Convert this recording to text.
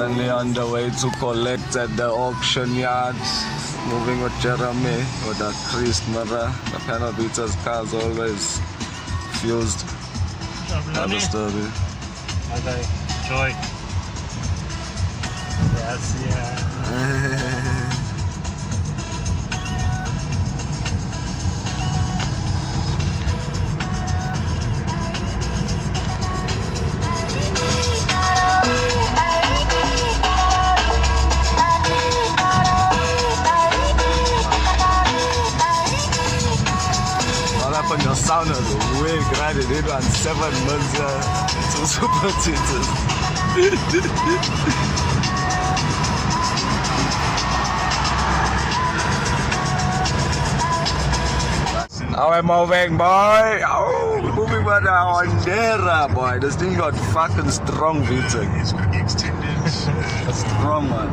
currently on the way to collect at the auction yard. Moving with Jeremy with the Chris Mara. The panel beater's car is always fused. Another story. Okay, joy. Yes, yeah. On your sound is way graded. It ran 7 months to super tutors. How am I moving, boy? Oh, moving by the Honda, boy. This thing got fucking strong, Vita. A strong one.